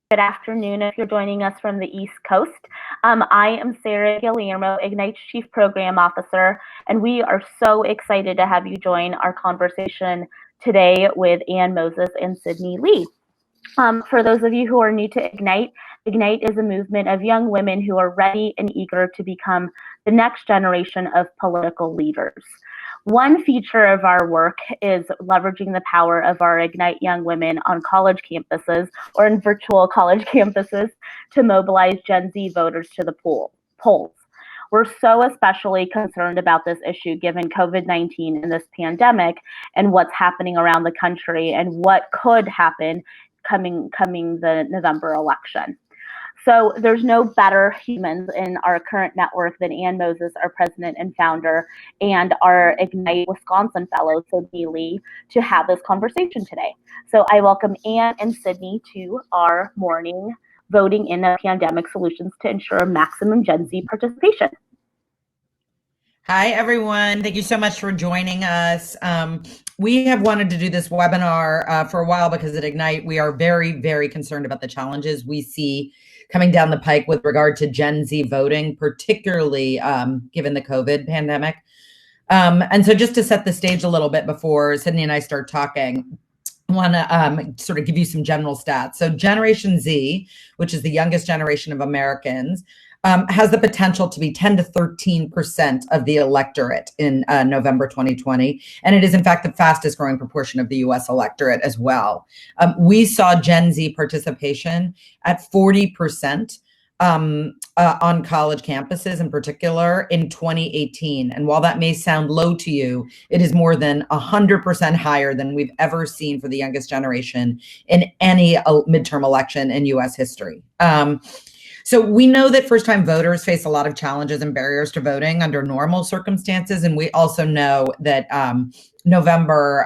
good afternoon if you're joining us from the East Coast. I am Sarah Guillermo, Ignite's Chief Program Officer, and we are so excited to have you join our conversation today with Ann Moses and Sydney Lee. For those of you who are new to Ignite, Ignite is a movement of young women who are ready and eager to become the next generation of political leaders. One feature of our work is leveraging the power of our Ignite young women on college campuses or in virtual college campuses to mobilize Gen Z voters to the polls. We're so especially concerned about this issue given COVID-19 and this pandemic and what's happening around the country and what could happen coming the November election. So there's no better humans in our current network than Ann Moses, our president and founder, and our Ignite Wisconsin fellow, Sydney Lee, to have this conversation today. So I welcome Ann and Sydney to our morning Voting in a Pandemic Solutions to Ensure Maximum Gen Z Participation. Hi, everyone. Thank you so much for joining us. We have wanted to do this webinar for a while because at Ignite, we are very, very concerned about the challenges we see coming down the pike with regard to Gen Z voting, particularly given the COVID pandemic. And so just to set the stage a little bit before Sydney and I start talking, I want to sort of give you some general stats. So Generation Z, which is the youngest generation of Americans, has the potential to be 10 to 13% of the electorate in November 2020. And it is, in fact, the fastest growing proportion of the US electorate as well. We saw Gen Z participation at 40% on college campuses in particular in 2018. And while that may sound low to you, it is more than 100% higher than we've ever seen for the youngest generation in any midterm election in US history. So we know that first-time voters face a lot of challenges and barriers to voting under normal circumstances. And we also know that November,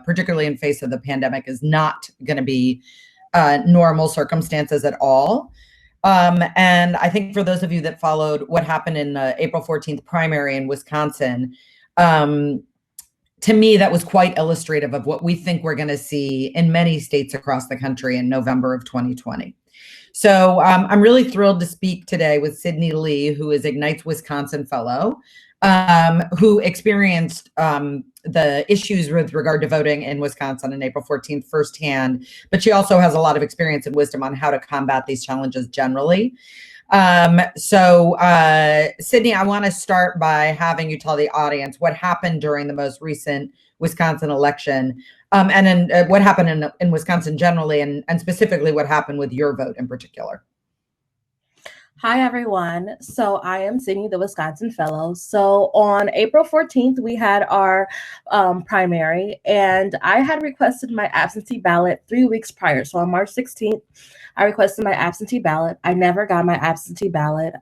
particularly in face of the pandemic, is not going to be normal circumstances at all. And I think for those of you that followed what happened in the April 14th primary in Wisconsin, to me, that was quite illustrative of what we think we're going to see in many states across the country in November of 2020. So I'm really thrilled to speak today with Sydney Lee, who is Ignite's Wisconsin fellow, who experienced the issues with regard to voting in Wisconsin on April 14th firsthand, but she also has a lot of experience and wisdom on how to combat these challenges generally. So Sydney, I want to start by having you tell the audience what happened during the most recent Wisconsin election, and then what happened in Wisconsin generally, and specifically what happened with your vote in particular. Hi, everyone. So I am Sydney, the Wisconsin Fellow. So on April 14th, we had our primary, and I had requested my absentee ballot 3 weeks prior. So on March 16th, I requested my absentee ballot. I never got my absentee ballot.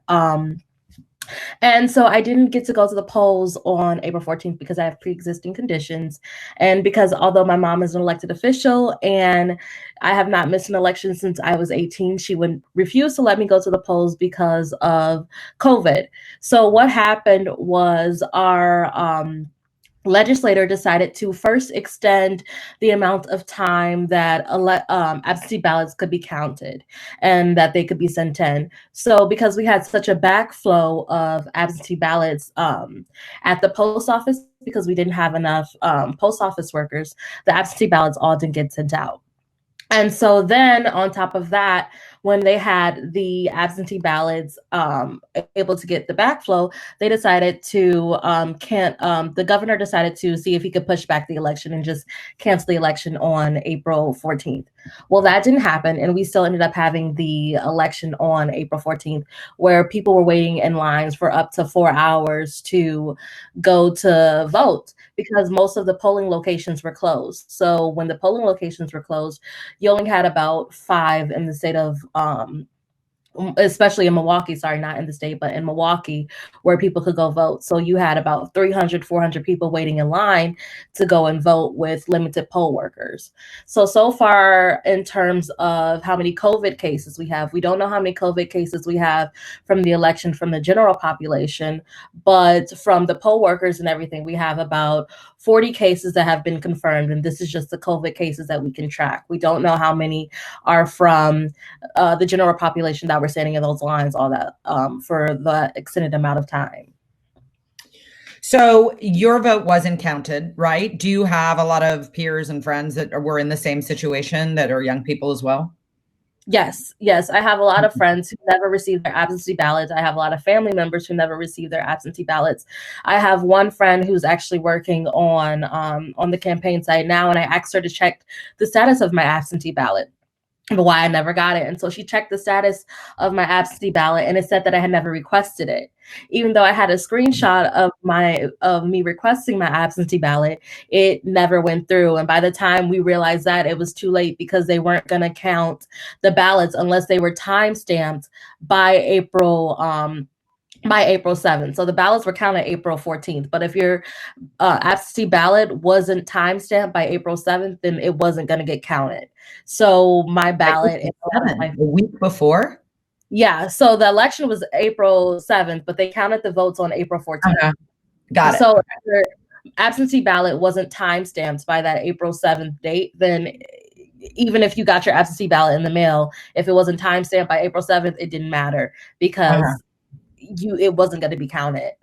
And so I didn't get to go to the polls on April 14th because I have pre-existing conditions. And because although my mom is an elected official and I have not missed an election since I was 18, she would refuse to let me go to the polls because of COVID. So what happened was our legislator decided to first extend the amount of time that absentee ballots could be counted and that they could be sent in. So because we had such a backflow of absentee ballots at the post office, because we didn't have enough post office workers, the absentee ballots all didn't get sent out. And so then on top of that, when they had the absentee ballots able to get the backflow, they decided to the governor decided to see if he could push back the election and just cancel the election on April 14th. Well, that didn't happen, and we still ended up having the election on April 14th, where people were waiting in lines for up to 4 hours to go to vote because most of the polling locations were closed. So when the polling locations were closed, you only had about 5 in the state of especially in Milwaukee, sorry, not in the state, but in Milwaukee, where people could go vote. So you had about 300, 400 people waiting in line to go and vote with limited poll workers. So far in terms of how many COVID cases we have, we don't know how many COVID cases we have from the election from the general population, but from the poll workers and everything, we have about 40 cases that have been confirmed, and this is just the COVID cases that we can track. We don't know how many are from the general population that were standing in those lines, all that for the extended amount of time. So your vote wasn't counted, right? Do you have a lot of peers and friends that were in the same situation that are young people as well? Yes. I have a lot of friends who never received their absentee ballots. I have a lot of family members who never received their absentee ballots. I have one friend who's actually working on the campaign site now, and I asked her to check the status of my absentee ballot, but why I never got it. And so she checked the status of my absentee ballot, and it said that I had never requested it, even though I had a screenshot of me requesting my absentee ballot. It never went through. And by the time we realized that, it was too late, because they weren't going to count the ballots unless they were time stamped by April 7th. So the ballots were counted April 14th. But if your absentee ballot wasn't timestamped by April 7th, then it wasn't going to get counted. So my ballot, a week before? Yeah. So the election was April 7th, but they counted the votes on April 14th. Got it. So if your absentee ballot wasn't timestamped by that April 7th date, then even if you got your absentee ballot in the mail, if it wasn't timestamped by April 7th, it didn't matter, because it wasn't going to be counted.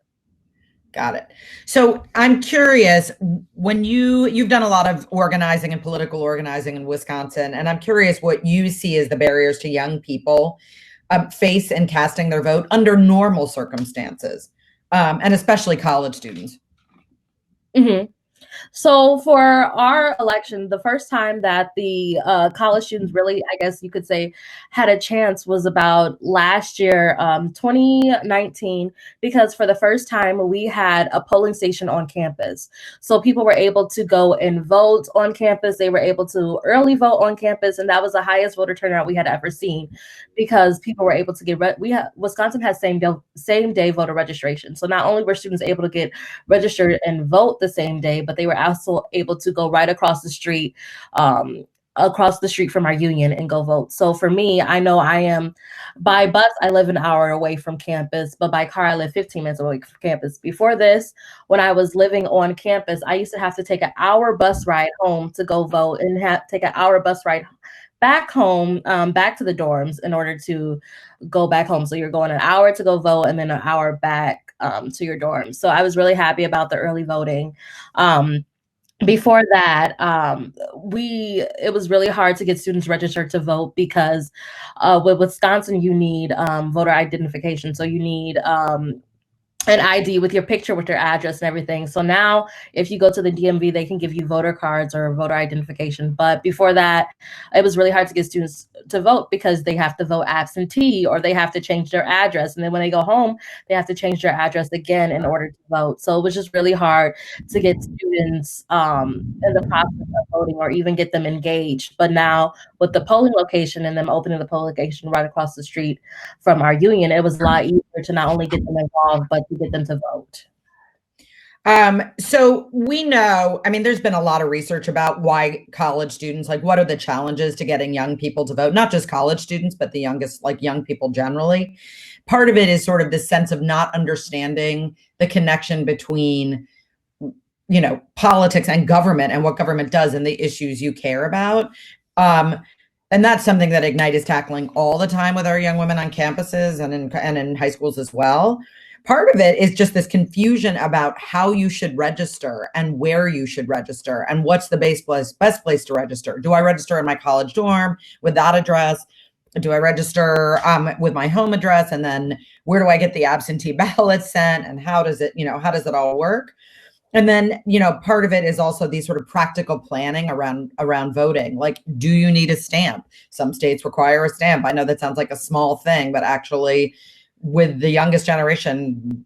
Got it. So I'm curious, when you've done a lot of organizing and political organizing in Wisconsin, and I'm curious what you see as the barriers to young people face in casting their vote under normal circumstances, and especially college students. Mm-hmm. So for our election, the first time that the college students really, I guess you could say, had a chance was about last year, 2019, because for the first time we had a polling station on campus. So people were able to go and vote on campus. They were able to early vote on campus, and that was the highest voter turnout we had ever seen, because people were able to get Wisconsin has same day voter registration. So not only were students able to get registered and vote the same day, but they were also able to go right across the street from our union and go vote. So for me, I know I am, by bus, I live an hour away from campus, but by car, I live 15 minutes away from campus. Before this, when I was living on campus, I used to have to take an hour bus ride home to go vote, and take an hour bus ride back home, back to the dorms, in order to go back home. So you're going an hour to go vote and then an hour back to your dorms. So I was really happy about the early voting. Before that, it was really hard to get students registered to vote, because with Wisconsin, you need voter identification. So you need an ID with your picture, with your address and everything. So now if you go to the DMV, they can give you voter cards or voter identification. But before that, it was really hard to get students to vote, because they have to vote absentee, or they have to change their address. And then when they go home, they have to change their address again in order to vote. So it was just really hard to get students in the process of voting, or even get them engaged. But now with the polling location and them opening the polling location right across the street from our union, it was a lot easier to not only get them involved, but to get them to vote. So we know, I mean, there's been a lot of research about why college students, like, what are the challenges to getting young people to vote, not just college students, but the youngest, like young people generally. Part of it is sort of this sense of not understanding the connection between, you know, politics and government, and what government does and the issues you care about. And that's something that Ignite is tackling all the time with our young women on campuses and in high schools as well. Part of it is just this confusion about how you should register and where you should register and what's the best place to register. Do I register in my college dorm with that address? Do I register with my home address? And then where do I get the absentee ballot sent? And how does it all work? And then, part of it is also these sort of practical planning around voting. Like, do you need a stamp? Some states require a stamp. I know that sounds like a small thing, but actually with the youngest generation,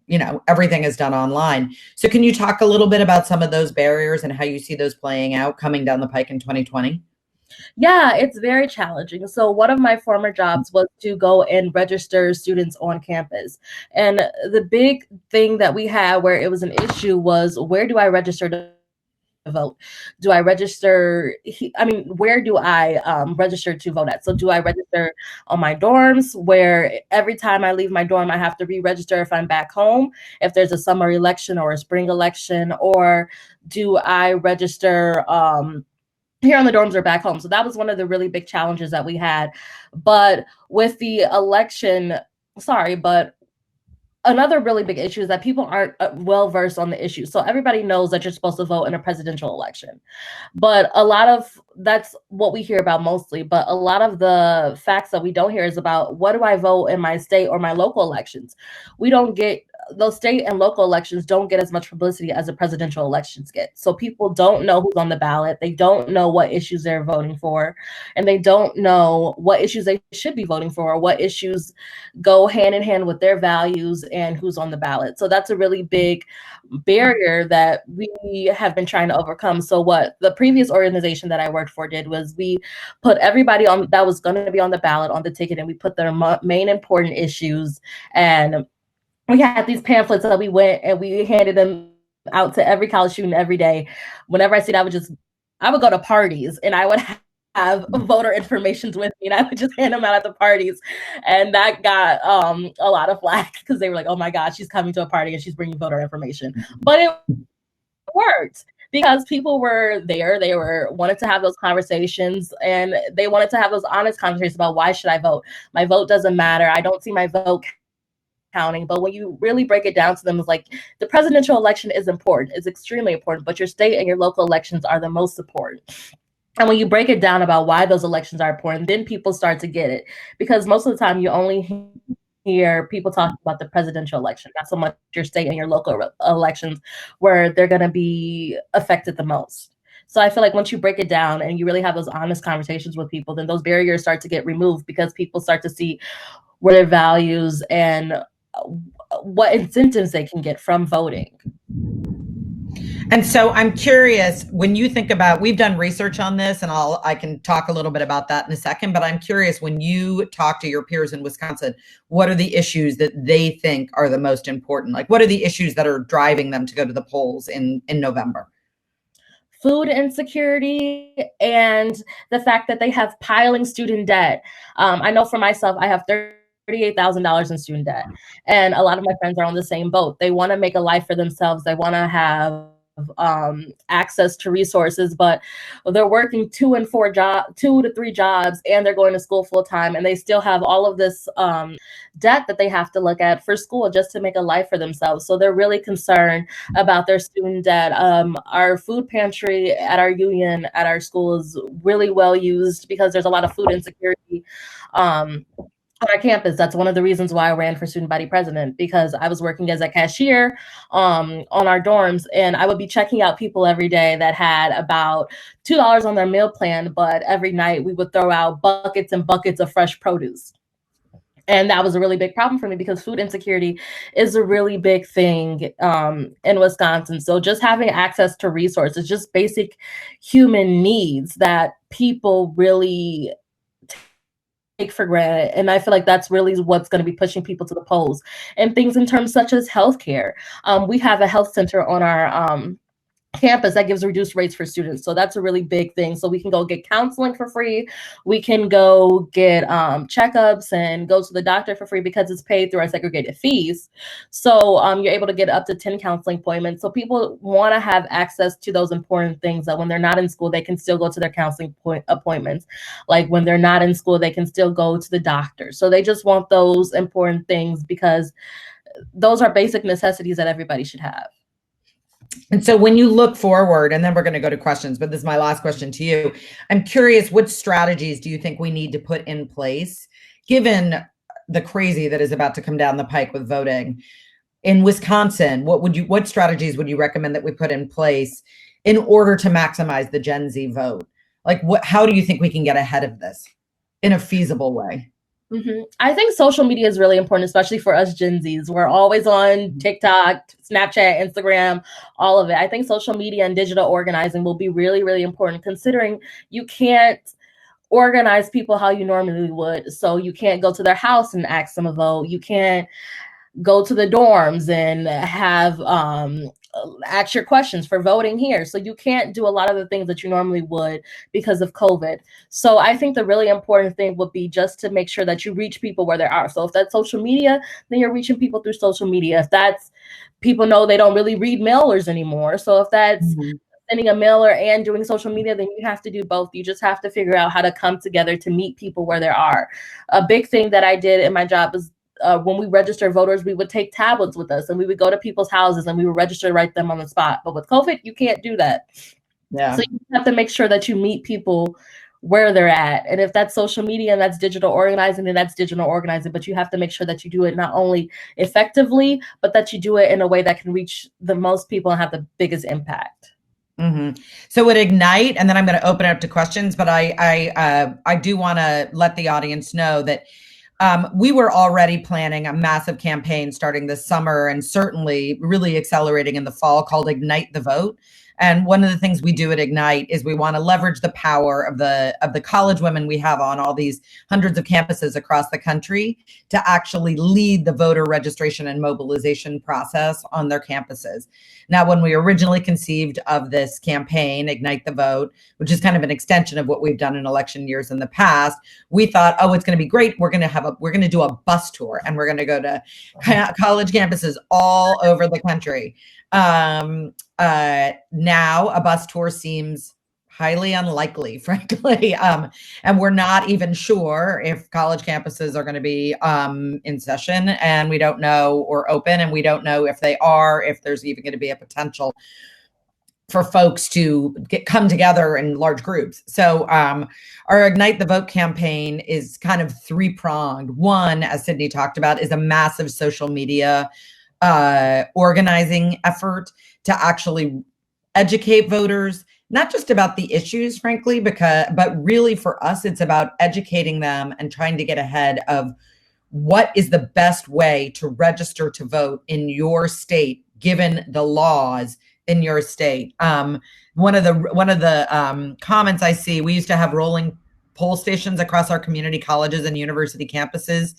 everything is done online. So can you talk a little bit about some of those barriers and how you see those playing out coming down the pike in 2020? Yeah, it's very challenging. So one of my former jobs was to go and register students on campus. And the big thing that we had where it was an issue was, where do I register vote? Do I register? Where do I register to vote at? So do I register on my dorms, where every time I leave my dorm, I have to re-register if I'm back home, if there's a summer election or a spring election, or do I register here on the dorms or back home? So that was one of the really big challenges that we had. But with the election, but another really big issue is that people aren't well versed on the issue. So everybody knows that you're supposed to vote in a presidential election, but that's what we hear about mostly. But a lot of the facts that we don't hear is about, what do I vote in my state or my local elections? We don't get those state and local elections don't get as much publicity as the presidential elections get. So people don't know who's on the ballot. They don't know what issues they're voting for, and they don't know what issues they should be voting for, or what issues go hand in hand with their values and who's on the ballot. So that's a really big barrier that we have been trying to overcome. So what the previous organization that I worked for did was, we put everybody on that was going to be on the ballot on the ticket, and we put their main important issues, and we had these pamphlets that we went and we handed them out to every college student every day. Whenever I see that, I would go to parties and I would have voter informations with me, and I would just hand them out at the parties. And that got a lot of flack, because they were like, oh my God, she's coming to a party and she's bringing voter information. But it worked, because people were there. They wanted to have those conversations, and they wanted to have those honest conversations about, why should I vote? My vote doesn't matter. I don't see my vote counting. But when you really break it down to them, it's like, the presidential election is important. It's extremely important, but your state and your local elections are the most important. And when you break it down about why those elections are important, then people start to get it. Because most of the time you only hear people talking about the presidential election, not so much your state and your local elections, where they're going to be affected the most. So I feel like once you break it down and you really have those honest conversations with people, then those barriers start to get removed, because people start to see where their values and what incentives they can get from voting. And so I'm curious, when you think about, we've done research on this, and I can talk a little bit about that in a second, but I'm curious, when you talk to your peers in Wisconsin, what are the issues that they think are the most important? Like, what are the issues that are driving them to go to the polls in November? Food insecurity, and the fact that they have piling student debt. I know for myself, I have $38,000 in student debt, and a lot of my friends are on the same boat. They want to make a life for themselves. They want to have access to resources, but they're working 2 to 3 jobs, and they're going to school full time, and they still have all of this debt that they have to look at for school just to make a life for themselves. So they're really concerned about their student debt. Our food pantry at our union at our school is really well used, because there's a lot of food insecurity on our campus. That's one of the reasons why I ran for student body president, because I was working as a cashier on our dorms, and I would be checking out people every day that had about $2 on their meal plan, but every night we would throw out buckets and buckets of fresh produce. And that was a really big problem for me, because food insecurity is a really big thing in Wisconsin. So just having access to resources, just basic human needs that people really take for granted. And I feel like that's really what's going to be pushing people to the polls. And things in terms such as healthcare. We have a health center on our campus that gives reduced rates for students. So that's a really big thing. So we can go get counseling for free. We can go get checkups and go to the doctor for free, because it's paid through our segregated fees. So you're able to get up to 10 counseling appointments. So people want to have access to those important things, that when they're not in school, they can still go to their counseling appointments. Like when they're not in school, they can still go to the doctor. So they just want those important things, because those are basic necessities that everybody should have. And so when you look forward, and then we're going to go to questions, but this is my last question to you. I'm curious, what strategies do you think we need to put in place, given the crazy that is about to come down the pike with voting in Wisconsin? What strategies would you recommend that we put in place in order to maximize the Gen Z vote? Like, how do you think we can get ahead of this in a feasible way? Mm-hmm. I think social media is really important, especially for us Gen Zs. We're always on TikTok, Snapchat, Instagram, all of it. I think social media and digital organizing will be really, really important, considering you can't organize people how you normally would. So you can't go to their house and ask them a vote. You can't go to the dorms and have ask your questions for voting here. So you can't do a lot of the things that you normally would because of COVID. So I think the really important thing would be just to make sure that you reach people where they are. So if that's social media, then you're reaching people through social media. If that's people know they don't really read mailers anymore. So if that's sending a mailer and doing social media, then you have to do both. You just have to figure out how to come together to meet people where they are. A big thing that I did in my job was when we register voters, we would take tablets with us and we would go to people's houses and we would register right them on the spot. But with COVID, you can't do that. Yeah. So you have to make sure that you meet people where they're at. And if that's social media and that's digital organizing, then that's digital organizing. But you have to make sure that you do it not only effectively, but that you do it in a way that can reach the most people and have the biggest impact. So at Ignite, and then I'm going to open it up to questions, but I do want to let the audience know that we were already planning a massive campaign starting this summer and certainly really accelerating in the fall called Ignite the Vote. And one of the things we do at Ignite is we want to leverage the power of the college women we have on all these hundreds of campuses across the country to actually lead the voter registration and mobilization process on their campuses. Now, when we originally conceived of this campaign, Ignite the Vote, which is kind of an extension of what we've done in election years in the past, we thought, oh, it's going to be great. We're going to do a bus tour and we're going to go to college campuses all over the country. Now a bus tour seems highly unlikely, frankly. And we're not even sure if college campuses are going to be in session, and we don't know, or open, and we don't know if they are, if there's even going to be a potential for folks to come together in large groups. So our Ignite the Vote campaign is kind of three-pronged. One, as Sydney talked about, is a massive social media organizing effort to actually educate voters, not just about the issues, frankly, but really for us, it's about educating them and trying to get ahead of what is the best way to register to vote in your state, given the laws in your state. One of the comments I see, we used to have rolling poll stations across our community colleges and university campuses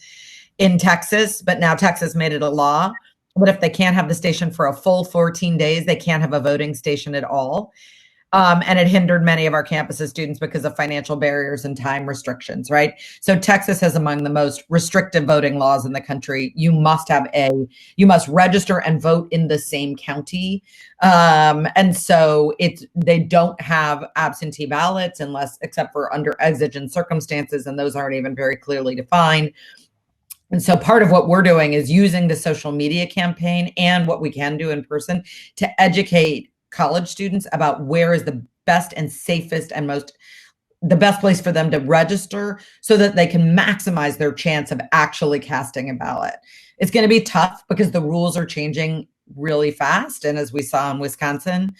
in Texas, but now Texas made it a law. But if they can't have the station for a full 14 days, they can't have a voting station at all. And it hindered many of our campuses students because of financial barriers and time restrictions, right? So Texas has among the most restrictive voting laws in the country. You must register and vote in the same county. And so they don't have absentee ballots except for under exigent circumstances, and those aren't even very clearly defined. And so part of what we're doing is using the social media campaign and what we can do in person to educate college students about where is the best and safest and the best place for them to register so that they can maximize their chance of actually casting a ballot. It's going to be tough because the rules are changing really fast. And as we saw in Wisconsin,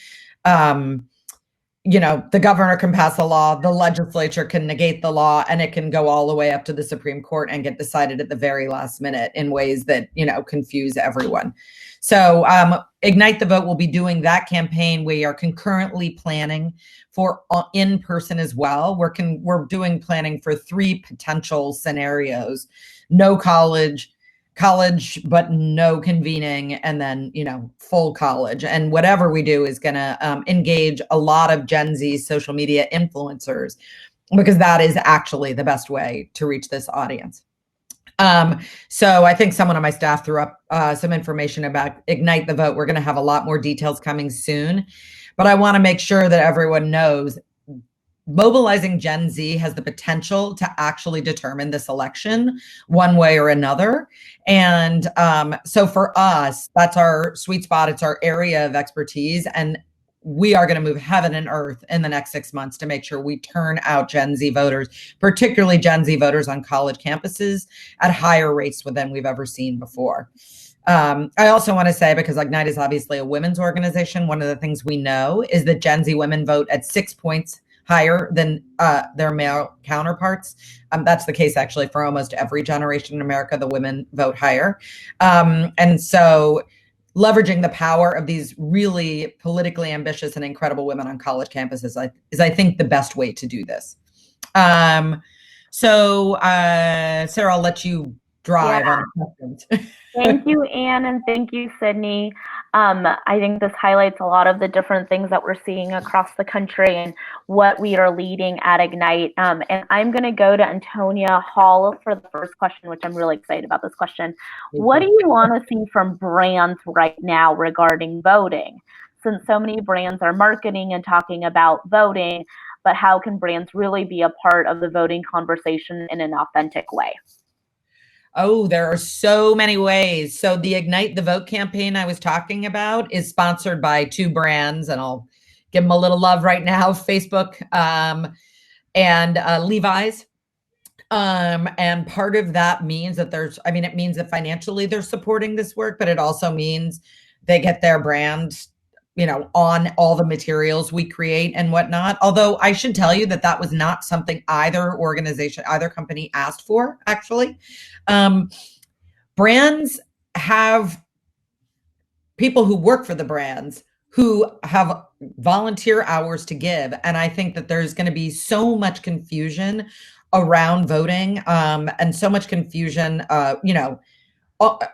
the governor can pass a law, the legislature can negate the law, and it can go all the way up to the Supreme Court and get decided at the very last minute in ways that, confuse everyone. So Ignite the Vote will be doing that campaign. We are concurrently planning for in person as well. We're doing planning for 3 potential scenarios: no college, but no convening, and then, full college. And whatever we do is going to engage a lot of Gen Z social media influencers, because that is actually the best way to reach this audience. So I think someone on my staff threw up some information about Ignite the Vote. We're going to have a lot more details coming soon, but I want to make sure that everyone knows mobilizing Gen Z has the potential to actually determine this election one way or another. And so for us, that's our sweet spot. It's our area of expertise. And we are going to move heaven and earth in the next 6 months to make sure we turn out Gen Z voters, particularly Gen Z voters on college campuses, at higher rates than we've ever seen before. I also want to say, because Ignite is obviously a women's organization, one of the things we know is that Gen Z women vote at 6 points higher than their male counterparts. That's the case actually for almost every generation in America. The women vote higher. And so leveraging the power of these really politically ambitious and incredible women on college campuses is I think, the best way to do this. So Sarah, I'll let you drive on questions. Thank you, Anne, and thank you, Sydney. I think this highlights a lot of the different things that we're seeing across the country and what we are leading at Ignite. And I'm going to go to Antonia Hall for the first question, which I'm really excited about this question. What do you want to see from brands right now regarding voting? Since so many brands are marketing and talking about voting, but how can brands really be a part of the voting conversation in an authentic way? Oh, there are so many ways. So the Ignite the Vote campaign I was talking about is sponsored by two brands, and I'll give them a little love right now, Facebook and Levi's. And part of that means that it means that financially they're supporting this work, but it also means they get their brand, on all the materials we create and whatnot. Although I should tell you that was not something either company asked for, actually. Brands have people who work for the brands who have volunteer hours to give. And I think that there's going to be so much confusion around voting, and so much confusion,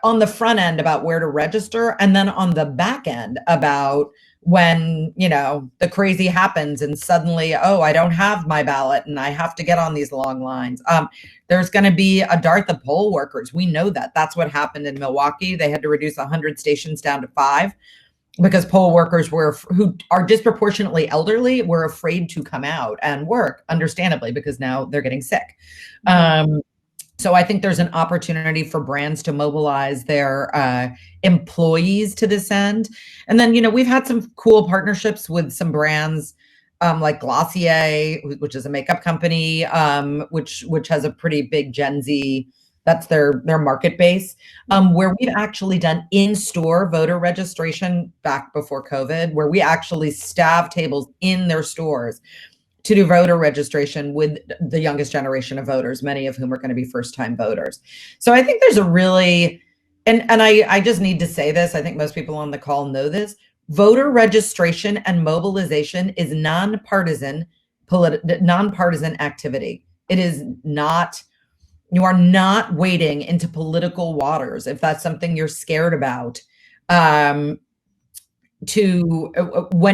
on the front end about where to register, and then on the back end about when, the crazy happens and suddenly, oh, I don't have my ballot and I have to get on these long lines. There's going to be a dearth of poll workers. We know that. That's what happened in Milwaukee. They had to reduce 100 stations down to 5 because poll workers who are disproportionately elderly were afraid to come out and work, understandably, because now they're getting sick. So I think there's an opportunity for brands to mobilize their employees to this end. And then, we've had some cool partnerships with some brands like Glossier, which is a makeup company, which has a pretty big Gen Z, that's their market base, where we've actually done in-store voter registration back before COVID, where we actually staff tables in their stores to do voter registration with the youngest generation of voters, many of whom are going to be first-time voters. So I think there's a really, and I just need to say this, I think most people on the call know this, voter registration and mobilization is nonpartisan activity. It is not, you are not wading into political waters if that's something you're scared about, when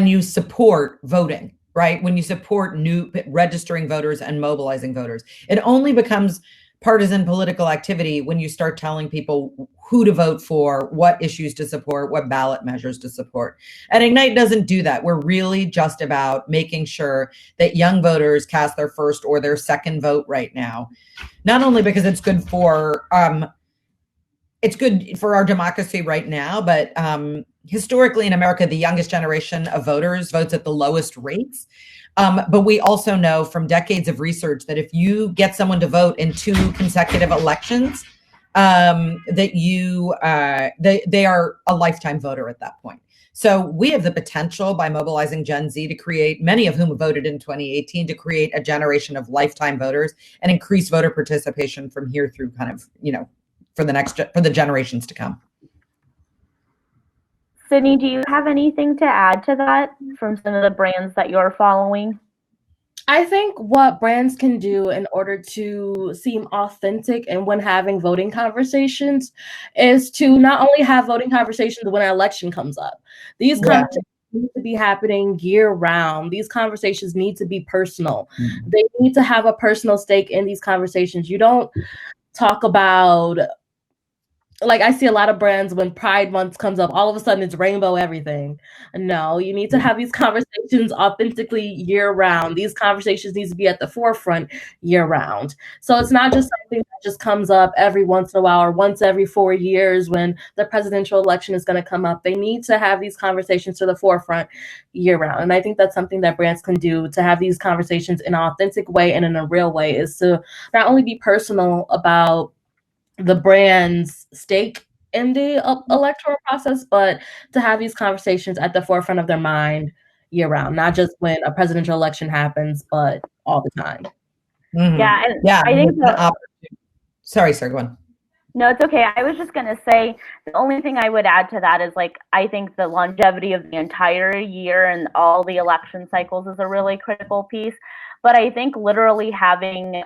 you support voting. Right? When you support new registering voters and mobilizing voters, it only becomes partisan political activity when you start telling people who to vote for, what issues to support, what ballot measures to support. And Ignite doesn't do that. We're really just about making sure that young voters cast their first or their second vote right now, not only because it's good for our democracy right now, but historically in America, the youngest generation of voters votes at the lowest rates. But we also know from decades of research that if you get someone to vote in 2 consecutive elections, that they are a lifetime voter at that point. So we have the potential, by mobilizing Gen Z, to create, many of whom voted in 2018, to create a generation of lifetime voters and increase voter participation from here through kind of, for the generations to come. Sydney, do you have anything to add to that from some of the brands that you're following? I think what brands can do in order to seem authentic and when having voting conversations is to not only have voting conversations when an election comes up. These conversations need to be happening year round. These conversations need to be personal. Mm-hmm. They need to have a personal stake in these conversations. You don't talk about, like, I see a lot of brands when Pride Month comes up, all of a sudden it's rainbow everything. No, you need to have these conversations authentically year round. These conversations need to be at the forefront year round. So it's not just something that just comes up every once in a while or once every 4 years when the presidential election is going to come up. They need to have these conversations to the forefront year round. And I think that's something that brands can do to have these conversations in an authentic way and in a real way, is to not only be personal about the brand's stake in the electoral process, but to have these conversations at the forefront of their mind year round, not just when a presidential election happens, but all the time. Mm-hmm. Yeah, and yeah, I think sorry, go on. No, it's okay. I was just going to say, the only thing I would add to that is, like, I think the longevity of the entire year and all the election cycles is a really critical piece. But I think literally having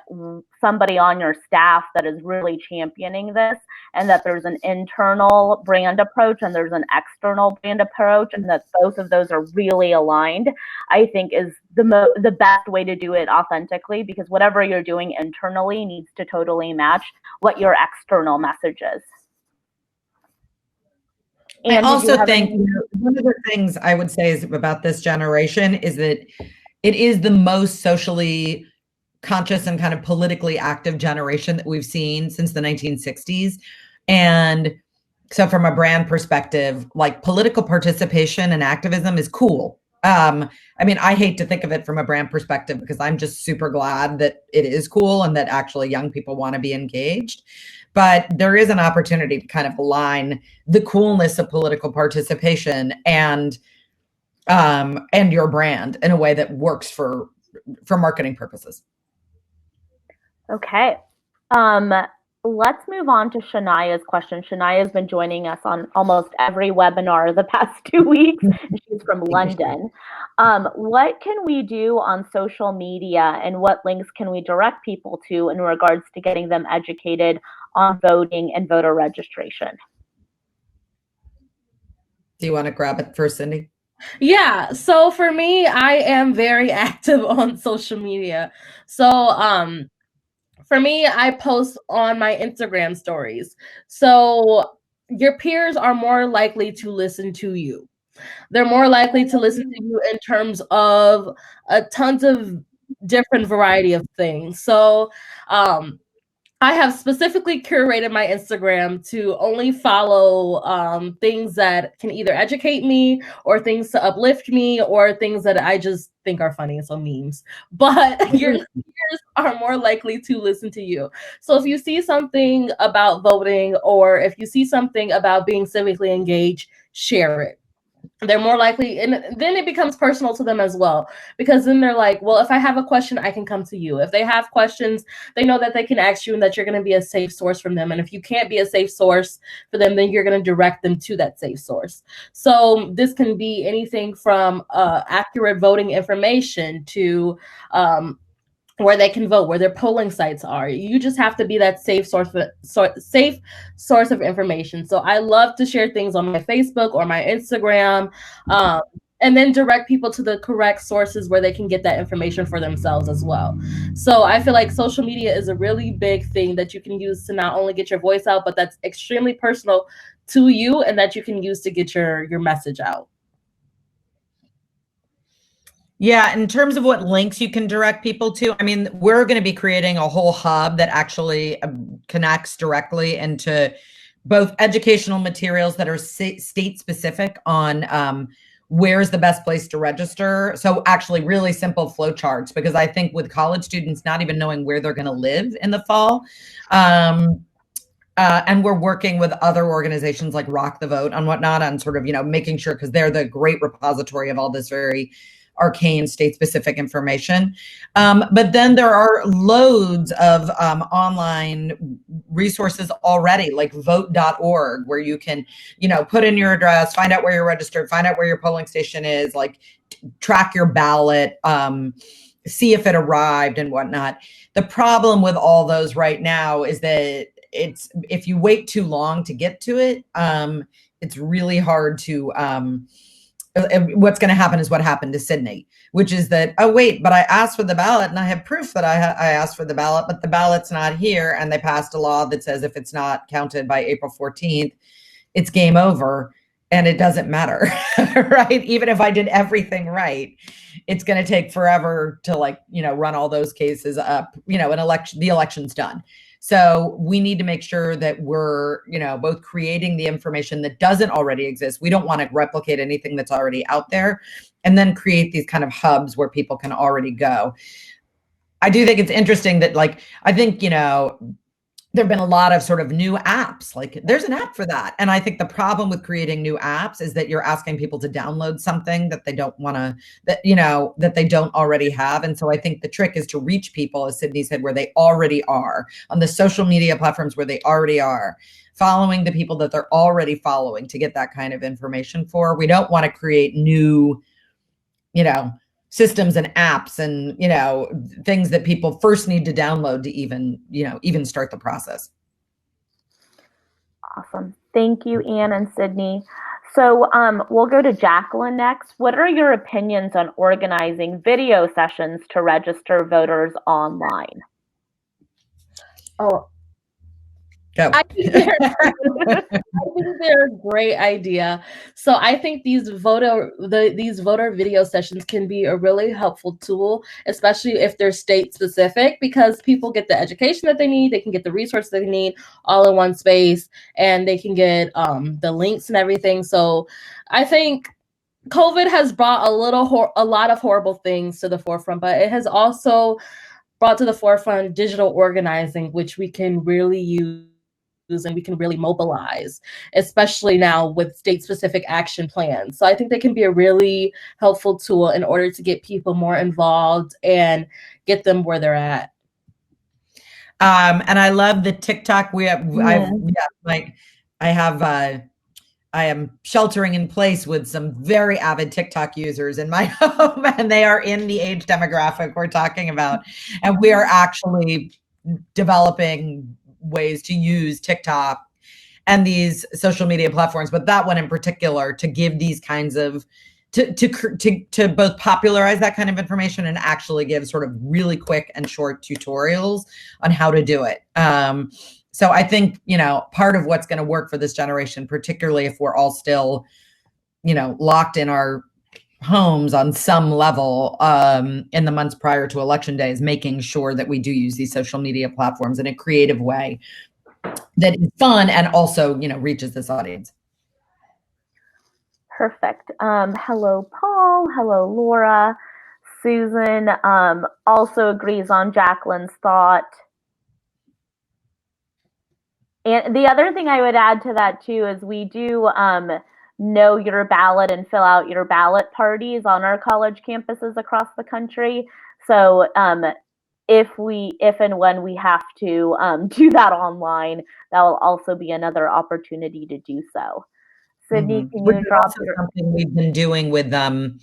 somebody on your staff that is really championing this, and that there's an internal brand approach and there's an external brand approach, and that both of those are really aligned, I think is the best way to do it authentically, because whatever you're doing internally needs to totally match what your external message is. And I also think one of the things I would say is about this generation is that it is the most socially conscious and kind of politically active generation that we've seen since the 1960s. And so from a brand perspective, like political participation and activism is cool. I mean, I hate to think of it from a brand perspective because I'm just super glad that it is cool and that actually young people want to be engaged. But there is an opportunity to kind of align the coolness of political participation and your brand in a way that works for marketing purposes. Okay. Let's move on to Shania's question. Shania has been joining us on almost every webinar the past 2 weeks. She's from London. What can we do on social media, and what links can we direct people to in regards to getting them educated on voting and voter registration? Do you want to grab it first, Cindy? Yeah, so for me, I am very active on social media. So for me, I post on my Instagram stories. So your peers are more likely to listen to you. They're more likely to listen to you in terms of tons of different variety of things. So I have specifically curated my Instagram to only follow things that can either educate me or things to uplift me or things that I just think are funny, so memes. But your peers are more likely to listen to you. So if you see something about voting or if you see something about being civically engaged, share it. They're more likely, and then it becomes personal to them as well, because then they're like, well, if I have a question, I can come to you. If they have questions, they know that they can ask you and that you're going to be a safe source from them. And if you can't be a safe source for them, then you're going to direct them to that safe source. So this can be anything from accurate voting information to where they can vote, where their polling sites are. You just have to be that safe source of information. So I love to share things on my Facebook or my Instagram, and then direct people to the correct sources where they can get that information for themselves as well. So I feel like social media is a really big thing that you can use to not only get your voice out, but that's extremely personal to you and that you can use to get your message out. Yeah, in terms of what links you can direct people to, I mean, we're going to be creating a whole hub that actually connects directly into both educational materials that are state specific on where's the best place to register. So actually really simple flowcharts, because I think with college students not even knowing where they're going to live in the fall, and we're working with other organizations like Rock the Vote and whatnot on sort of, making sure, because they're the great repository of all this very arcane state-specific information. But then there are loads of online resources already, like vote.org, where you can, put in your address, find out where you're registered, find out where your polling station is, like track your ballot, see if it arrived and whatnot. The problem with all those right now is that if you wait too long to get to it, it's really hard to, what's going to happen is what happened to Sydney, which is that, oh, wait, but I asked for the ballot and I have proof that I asked for the ballot, but the ballot's not here. And they passed a law that says if it's not counted by April 14th, it's game over and it doesn't matter, right? Even if I did everything right, it's going to take forever to run all those cases up, the election's done. So we need to make sure that we're, both creating the information that doesn't already exist. We don't want to replicate anything that's already out there, and then create these kind of hubs where people can already go. I do think it's interesting that, I think, there've been a lot of sort of new apps, like there's an app for that. And I think the problem with creating new apps is that you're asking people to download something that they don't want to, that they don't already have. And so I think the trick is to reach people, as Sydney said, where they already are, on the social media platforms where they already are, following the people that they're already following to get that kind of information for. We don't want to create new, systems and apps and, things that people first need to download to even start the process. Awesome. Thank you, Anne and Sydney. So we'll go to Jacqueline next. What are your opinions on organizing video sessions to register voters online? Oh, Go. I think they're a great idea. So I think these voter video sessions can be a really helpful tool, especially if they're state specific, because people get the education that they need, they can get the resources they need all in one space, and they can get the links and everything. So I think COVID has brought a lot of horrible things to the forefront, but it has also brought to the forefront digital organizing, which we can really use and we can really mobilize, especially now with state-specific action plans. So I think they can be a really helpful tool in order to get people more involved and get them where they're at. And I love the TikTok. I am sheltering in place with some very avid TikTok users in my home, and they are in the age demographic we're talking about. And we are actually developing ways to use TikTok and these social media platforms, but that one in particular, to give these kinds of to both popularize that kind of information and actually give sort of really quick and short tutorials on how to do it. So I think, part of what's going to work for this generation, particularly if we're all still, locked in our homes on some level in the months prior to election day, is making sure that we do use these social media platforms in a creative way that is fun and also, reaches this audience. Perfect. Hello, Paul. Hello, Laura. Susan also agrees on Jacqueline's thought. And the other thing I would add to that too is we do know your ballot and fill out your ballot parties on our college campuses across the country. So if and when we have to do that online, that will also be another opportunity to do so. Sydney, can you drop something we've been doing with some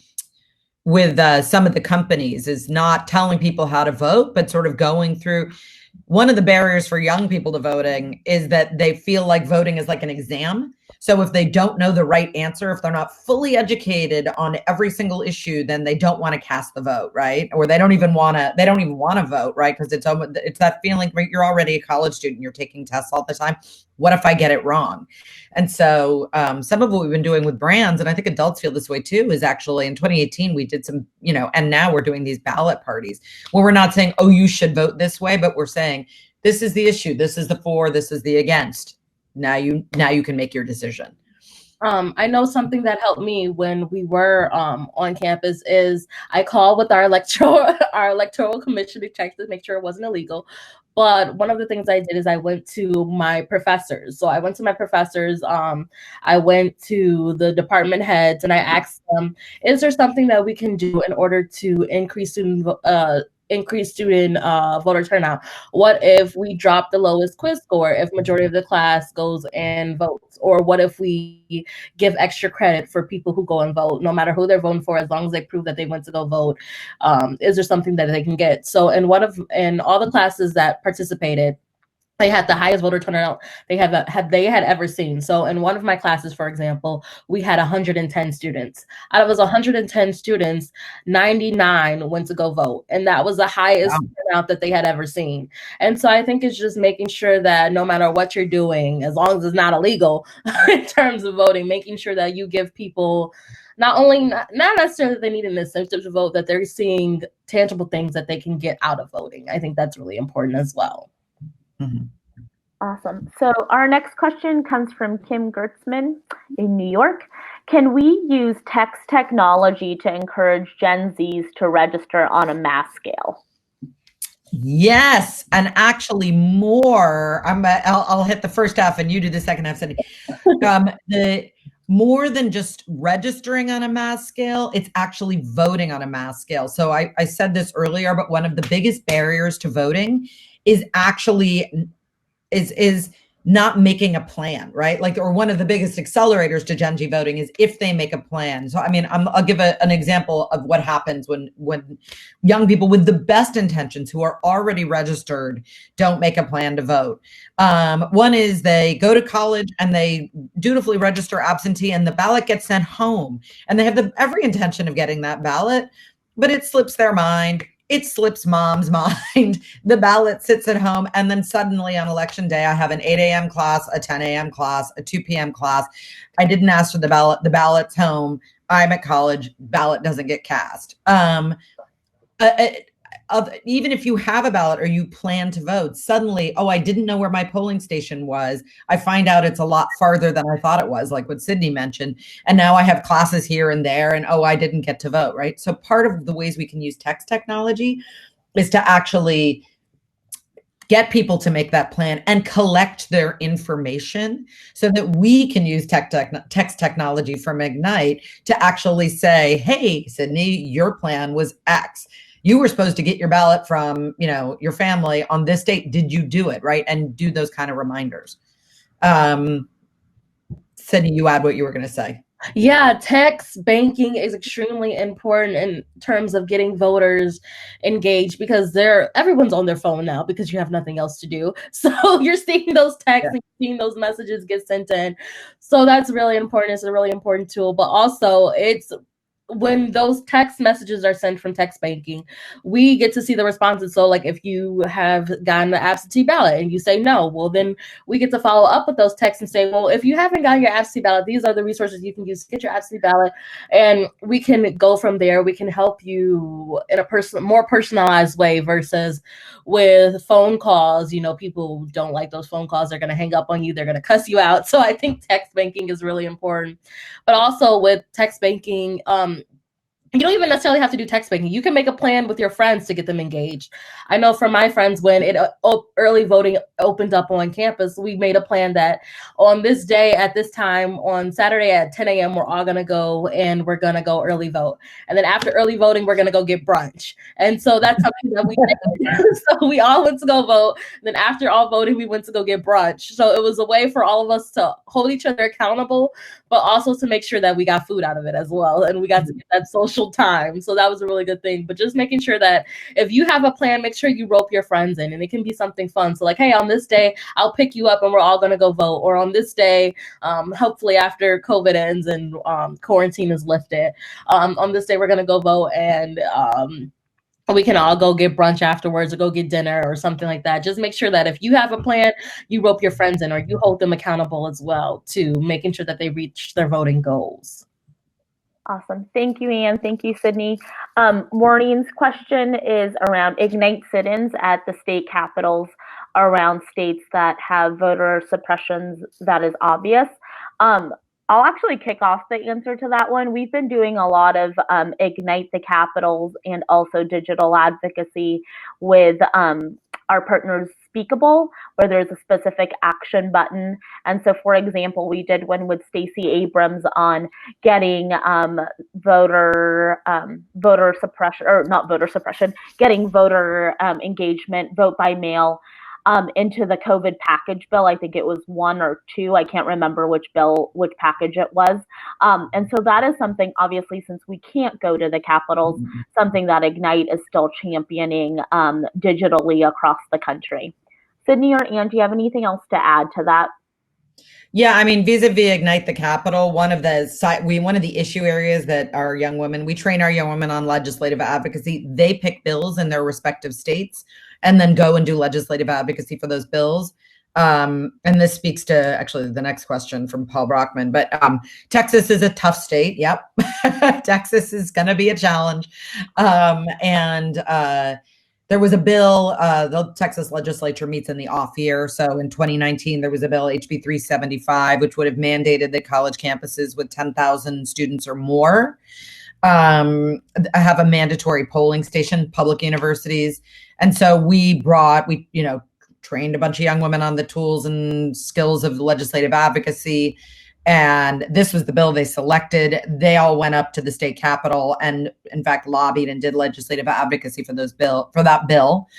of the companies is not telling people how to vote, but sort of going through. One of the barriers for young people to voting is that they feel like voting is like an exam. So if they don't know the right answer, if they're not fully educated on every single issue, then they don't want to cast the vote, right? Or they don't even want to vote, right? Because it's that feeling, right? You're already a college student, you're taking tests all the time. What if I get it wrong? And so some of what we've been doing with brands, and I think adults feel this way too, is actually in 2018, we did some, and now we're doing these ballot parties where we're not saying, oh, you should vote this way, but we're saying, this is the issue, this is the for, this is the against. Now you can make your decision. I know something that helped me when we were on campus is I called with our electoral commission to check to make sure it wasn't illegal. But one of the things I did is I went to my professors. So I went to my professors. I went to the department heads and I asked them, is there something that we can do in order to increase student voter turnout? What if we drop the lowest quiz score if majority of the class goes and votes? Or what if we give extra credit for people who go and vote, no matter who they're voting for, as long as they prove that they went to go vote? Is there something that they can get? So in all the classes that participated, they had the highest voter turnout they had ever seen. So in one of my classes, for example, we had 110 students. Out of those 110 students, 99 went to go vote. And that was the highest turnout that they had ever seen. And so I think it's just making sure that no matter what you're doing, as long as it's not illegal in terms of voting, making sure that you give people not necessarily that they need an incentive to vote, that they're seeing tangible things that they can get out of voting. I think that's really important as well. Mm-hmm. Awesome. So our next question comes from Kim Gertzman in New York. Can we use text technology to encourage Gen Zs to register on a mass scale? Yes, and actually more. I'll hit the first half and you do the second half, Cindy. The more than just registering on a mass scale, it's actually voting on a mass scale. So I said this earlier, but one of the biggest barriers to voting is actually not making a plan, right? Like, or one of the biggest accelerators to Gen Z voting is if they make a plan. So, I mean, I'll give an example of what happens when young people with the best intentions who are already registered don't make a plan to vote. One is they go to college and they dutifully register absentee, and the ballot gets sent home, and they have every intention of getting that ballot, but it slips their mind. It slips mom's mind. The ballot sits at home. And then suddenly on election day, I have an 8 a.m. class, a 10 a.m. class, a 2 p.m. class. I didn't ask for the ballot. The ballot's home. I'm at college. Ballot doesn't get cast. Even if you have a ballot or you plan to vote, suddenly, oh, I didn't know where my polling station was. I find out it's a lot farther than I thought it was, like what Sydney mentioned. And now I have classes here and there, and oh, I didn't get to vote, right? So part of the ways we can use text technology is to actually get people to make that plan and collect their information so that we can use text technology from Ignite to actually say, hey, Sydney, your plan was X. You were supposed to get your ballot from, your family on this date. Did you do it? Right. And do those kind of reminders. Sydney, you add what you were going to say. Yeah, text banking is extremely important in terms of getting voters engaged, because everyone's on their phone now because you have nothing else to do. So you're seeing those texts and seeing those messages get sent in. So that's really important. It's a really important tool. But also, it's when those text messages are sent from text banking, we get to see the responses. So like if you have gotten the absentee ballot and you say no, well, then we get to follow up with those texts and say, well, if you haven't gotten your absentee ballot, these are the resources you can use to get your absentee ballot. And we can go from there. We can help you in a more personalized way versus with phone calls. People don't like those phone calls. They're going to hang up on you. They're going to cuss you out. So I think text banking is really important. But also with text banking, you don't even necessarily have to do text banking. You can make a plan with your friends to get them engaged. I know from my friends, when early voting opened up on campus, we made a plan that on this day at this time on Saturday at 10 a.m., we're all going to go and we're going to go early vote. And then after early voting, we're going to go get brunch. And so that's something that we did. So we all went to go vote. Then after all voting, we went to go get brunch. So it was a way for all of us to hold each other accountable, but also to make sure that we got food out of it as well. And we got to get that social time. So that was a really good thing. But just making sure that if you have a plan, make sure you rope your friends in, and it can be something fun. So like, hey, on this day, I'll pick you up and we're all going to go vote. Or on this day, hopefully after COVID ends and quarantine is lifted, on this day, we're going to go vote, and we can all go get brunch afterwards or go get dinner or something like that. Just make sure that if you have a plan, you rope your friends in, or you hold them accountable as well to making sure that they reach their voting goals. Awesome. Thank you, Anne. Thank you, Sydney. Maureen's question is around Ignite sit-ins at the state capitals around states that have voter suppressions that is obvious. I'll actually kick off the answer to that one. We've been doing a lot of Ignite the Capitals and also digital advocacy with our partners Speakable, where there's a specific action button. And so, for example, we did one with Stacey Abrams on getting voter suppression, or not voter suppression, getting voter engagement, vote by mail into the COVID package bill. I think it was 1 or 2. I can't remember which package it was. And so that is something, obviously, since we can't go to the capitals, something that Ignite is still championing digitally across the country. Sydney or Anne, do you have anything else to add to that? Yeah, I mean, vis-a-vis Ignite the Capital, one of the issue areas that our young women, we train our young women on legislative advocacy. They pick bills in their respective states and then go and do legislative advocacy for those bills. And this speaks to actually the next question from Paul Brockman, but Texas is a tough state. Yep. Texas is going to be a challenge. There was a bill, the Texas legislature meets in the off year. So in 2019, there was a bill, HB 375, which would have mandated that college campuses with 10,000 students or more have a mandatory polling station, public universities. And so we trained a bunch of young women on the tools and skills of legislative advocacy. And this was the bill they selected. They all went up to the state capitol and, in fact, lobbied and did legislative advocacy for that bill.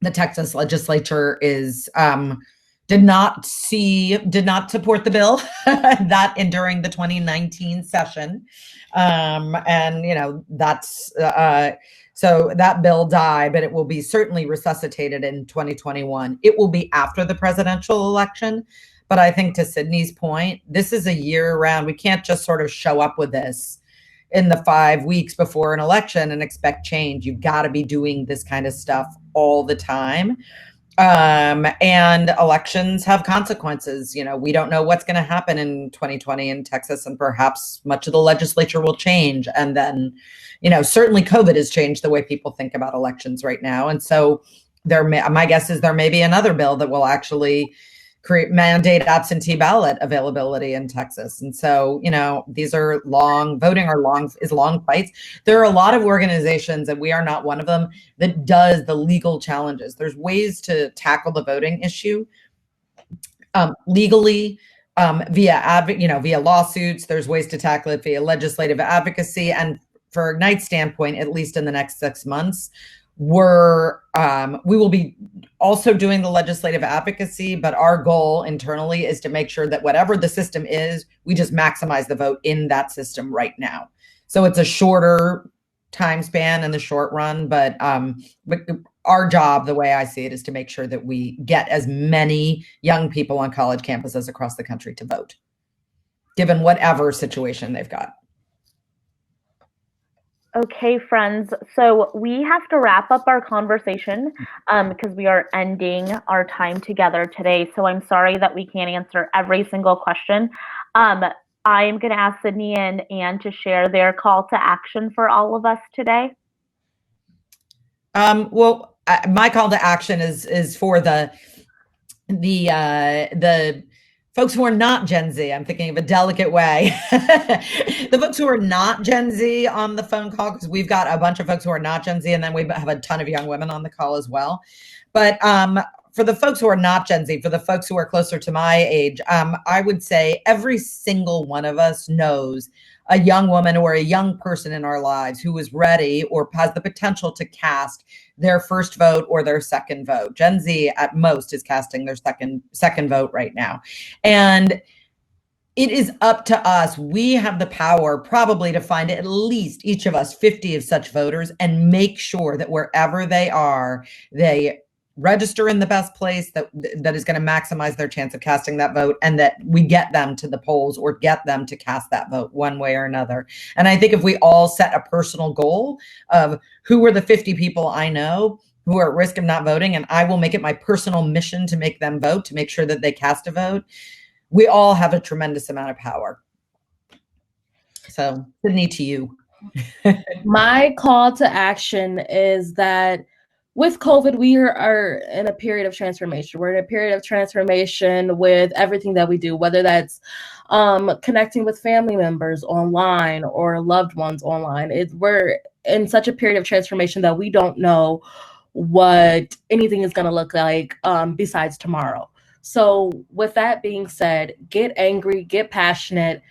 the Texas legislature did not support the bill during the 2019 session. And that's so that bill died, but it will be certainly resuscitated in 2021. It will be after the presidential election. But I think, to Sydney's point, this is a year round. We can't just sort of show up with this in the 5 weeks before an election and expect change. You've got to be doing this kind of stuff all the time. And elections have consequences. We don't know what's going to happen in 2020 in Texas, and perhaps much of the legislature will change. And then, certainly COVID has changed the way people think about elections right now. And so my guess is there may be another bill that will actually mandate absentee ballot availability in Texas. And so, these are long fights. There are a lot of organizations, and we are not one of them, that does the legal challenges. There's ways to tackle the voting issue legally, via lawsuits. There's ways to tackle it via legislative advocacy. And for Ignite's standpoint, at least in the next 6 months, we will be also doing the legislative advocacy, but our goal internally is to make sure that whatever the system is, we just maximize the vote in that system right now. So it's a shorter time span in the short run, but our job, the way I see it, is to make sure that we get as many young people on college campuses across the country to vote, given whatever situation they've got. Okay, friends, so we have to wrap up our conversation because we are ending our time together today. So I'm sorry that we can't answer every single question. I'm going to ask Sydney and Anne to share their call to action for all of us today. Well, my call to action is for the folks who are not Gen Z. I'm thinking of a delicate way. The folks who are not Gen Z on the phone call, because we've got a bunch of folks who are not Gen Z, and then we have a ton of young women on the call as well. But for the folks who are not Gen Z, for the folks who are closer to my age, I would say every single one of us knows a young woman or a young person in our lives who is ready or has the potential to cast their first vote or their second vote. Gen Z at most is casting their second vote right now. And it is up to us. We have the power probably to find at least each of us 50 of such voters and make sure that wherever they are, they register in the best place that is going to maximize their chance of casting that vote, and that we get them to the polls or get them to cast that vote one way or another. And I think if we all set a personal goal of who are the 50 people I know who are at risk of not voting, and I will make it my personal mission to make them vote, to make sure that they cast a vote, we all have a tremendous amount of power. So, Sydney, to you. My call to action is that with COVID, we are in a period of transformation. We're in a period of transformation with everything that we do, whether that's connecting with family members online or loved ones online. We're in such a period of transformation that we don't know what anything is going to look like besides tomorrow. So with that being said, get angry, get passionate,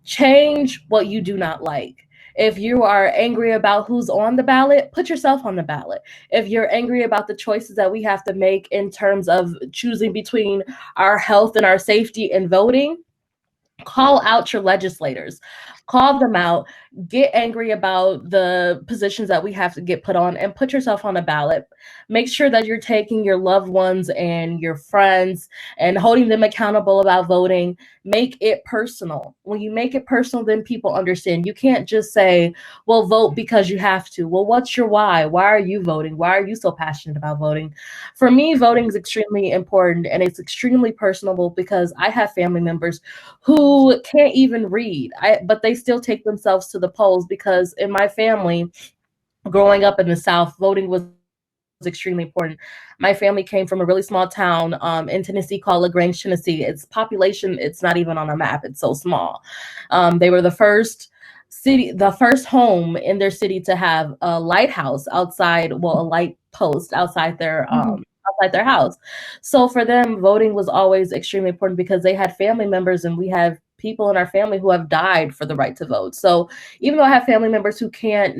change what you do not like. If you are angry about who's on the ballot, put yourself on the ballot. If you're angry about the choices that we have to make in terms of choosing between our health and our safety and voting, call out your legislators. Call them out. Get angry about the positions that we have to get put on, and put yourself on a ballot. Make sure that you're taking your loved ones and your friends and holding them accountable about voting. Make it personal. When you make it personal, then people understand. You can't just say, well, vote because you have to. Well, what's your why? Why are you voting? Why are you so passionate about voting? For me, voting is extremely important, and it's extremely personable because I have family members who can't even read, but they still take themselves to the polls, because in my family, growing up in the South, voting was extremely important. My family came from a really small town in Tennessee called LaGrange, Tennessee. Its population, it's not even on a map. It's so small. They were the first home in their city to have a lighthouse outside, a light post outside their house. So for them, voting was always extremely important because they had family members, and we have people in our family who have died for the right to vote. So even though I have family members who can't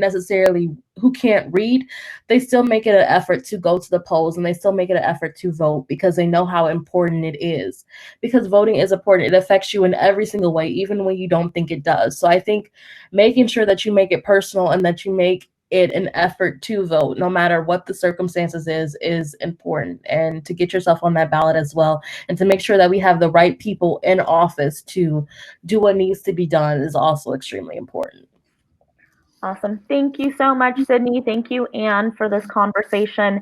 read, they still make it an effort to go to the polls, and they still make it an effort to vote because they know how important it is. Because voting is important. It affects you in every single way, even when you don't think it does. So I think making sure that you make it personal and that you make it an effort to vote, no matter what the circumstances is important. And to get yourself on that ballot as well, and to make sure that we have the right people in office to do what needs to be done is also extremely important. Awesome. Thank you so much, Sydney. Thank you, Anne, for this conversation.